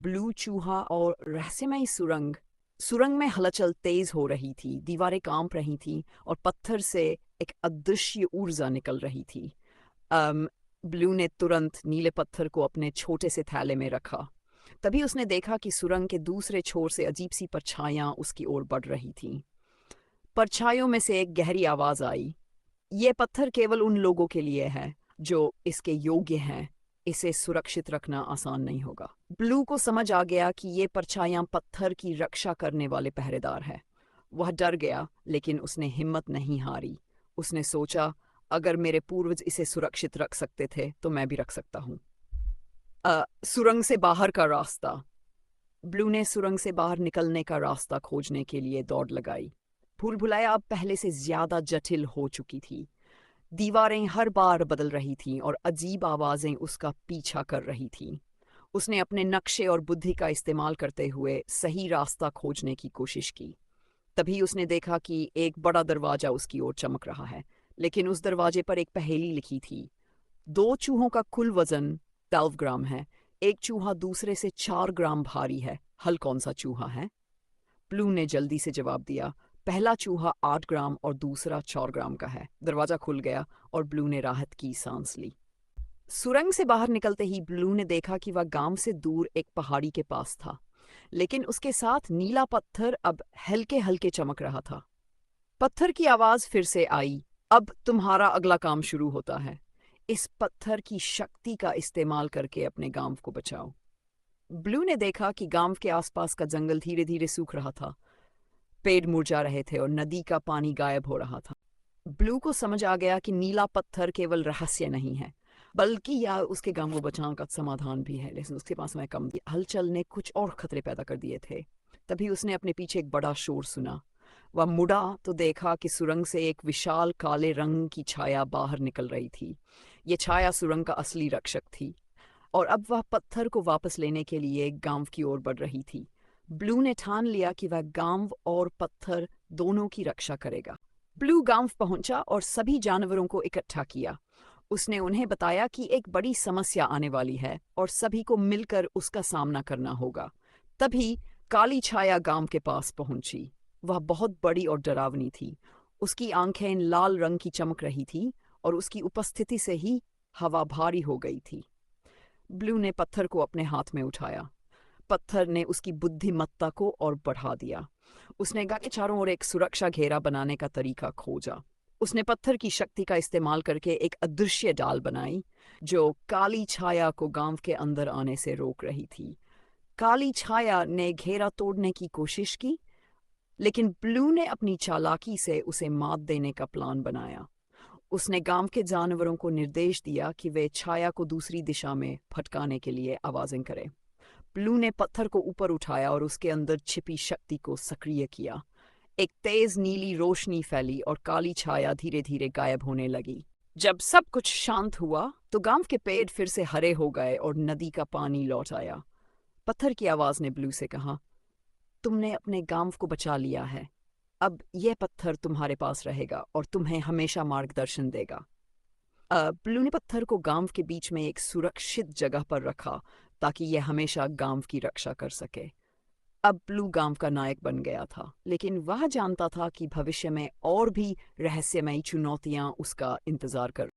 Blue चूहा और रहस्यमयी सुरंग। सुरंग में हलचल तेज हो रही थी, दीवारें कांप रही थीं और पत्थर से एक अदृश्य ऊर्जा निकल रही थी। अम, ब्लू ने तुरंत नीले पत्थर को अपने छोटे से थैले में रखा। तभी उसने देखा कि सुरंग के दूसरे छोर से अजीब सी परछाइयां उसकी ओर बढ़ रही थीं। परछाइयों में से एक गहरी आवाज आई, ये पत्थर केवल उन लोगों के लिए है जो इसके योग्य हैं। इसे सुरक्षित रखना आसान नहीं होगा। ब्लू को समझ आ गया कि ये परछाइयां पत्थर की रक्षा करने वाले पहरेदार हैं। वह डर गया, लेकिन उसने हिम्मत नहीं हारी। उसने सोचा, अगर मेरे पूर्वज इसे सुरक्षित रख सकते थे तो मैं भी रख सकता हूँ। सुरंग से बाहर का रास्ता। ब्लू ने सुरंग से बाहर निकलने का रास्ता खोजने के लिए दौड़ लगाई। भूल भुलैया अब पहले से ज्यादा जटिल हो चुकी थी। दीवारें हर बार बदल रही थीं और अजीब आवाजें उसका पीछा कर रही थीं। उसने अपने नक्शे और बुद्धि का इस्तेमाल करते हुए सही रास्ता खोजने की कोशिश की। तभी उसने देखा कि एक बड़ा दरवाजा उसकी ओर चमक रहा है, लेकिन उस दरवाजे पर एक पहेली लिखी थी। 2 चूहों का कुल वजन 12 ग्राम है। एक चूहा दूसरे से 4 ग्राम भारी है। हल कौन सा चूहा है? ब्लू ने जल्दी से जवाब दिया, पहला चूहा 8 ग्राम और दूसरा 4 ग्राम का है। दरवाजा खुल गया और ब्लू ने राहत की सांस ली। सुरंग से बाहर निकलते ही ब्लू ने देखा कि वह गांव से दूर एक पहाड़ी के पास था, लेकिन उसके साथ नीला पत्थर अब हल्के हल्के चमक रहा था। पत्थर की आवाज फिर से आई, अब तुम्हारा अगला काम शुरू होता है। इस पत्थर की शक्ति का इस्तेमाल करके अपने गांव को बचाओ। ब्लू ने देखा कि गांव के आसपास का जंगल धीरे धीरे सूख रहा था। पेड़ मुरझा रहे थे और नदी का पानी गायब हो रहा था। ब्लू को समझ आ गया कि नीला पत्थर केवल रहस्य नहीं है, बल्कि यह उसके गांव को बचाने का समाधान भी है। लेकिन उसके पास समय कम थी। हलचल ने कुछ और खतरे पैदा कर दिए थे। तभी उसने अपने पीछे एक बड़ा शोर सुना। वह मुड़ा तो देखा कि सुरंग से एक विशाल काले रंग की छाया बाहर निकल रही थी। ये छाया सुरंग का असली रक्षक थी और अब वह पत्थर को वापस लेने के लिए गांव की ओर बढ़ रही थी। ब्लू ने ठान लिया कि वह गांव और पत्थर दोनों की रक्षा करेगा। ब्लू गांव पहुंचा और सभी जानवरों को इकट्ठा किया। उसने उन्हें बताया कि एक बड़ी समस्या आने वाली है और सभी को मिलकर उसका सामना करना होगा। तभी काली छाया गांव के पास पहुंची। वह बहुत बड़ी और डरावनी थी। उसकी आंखें लाल रंग की चमक रही थी और उसकी उपस्थिति से ही हवा भारी हो गई थी। ब्लू ने पत्थर को अपने हाथ में उठाया। पत्थर ने उसकी बुद्धिमत्ता को और बढ़ा दिया। उसने गांव के चारों ओर एक सुरक्षा घेरा बनाने का तरीका खोजा। उसने पत्थर की शक्ति का इस्तेमाल करके एक अदृश्य डाल बनाई जो काली छाया को गांव के अंदर आने से रोक रही थी। काली छाया ने घेरा तोड़ने की कोशिश की, लेकिन ब्लू ने अपनी चालाकी से उसे मात देने का प्लान बनाया। उसने गांव के जानवरों को निर्देश दिया कि वे छाया को दूसरी दिशा में भटकाने के लिए आवाजें करें। ब्लू ने पत्थर को ऊपर उठाया और उसके अंदर छिपी शक्ति को सक्रिय किया। एक तेज नीली रोशनी फैली और काली छाया धीरे धीरे गायब होने लगी। जब सब कुछ शांत हुआ तो गांव के पेड़ फिर से हरे हो गए और नदी का पानी लौट आया। पत्थर की आवाज ने ब्लू से कहा, तुमने अपने गांव को बचा लिया है। अब यह पत्थर तुम्हारे पास रहेगा और तुम्हें हमेशा मार्गदर्शन देगा। ब्लू ने पत्थर को गांव के बीच में एक सुरक्षित जगह पर रखा ताकि यह हमेशा गांव की रक्षा कर सके। अब ब्लू गांव का नायक बन गया था, लेकिन वह जानता था कि भविष्य में और भी रहस्यमयी चुनौतियां उसका इंतजार कर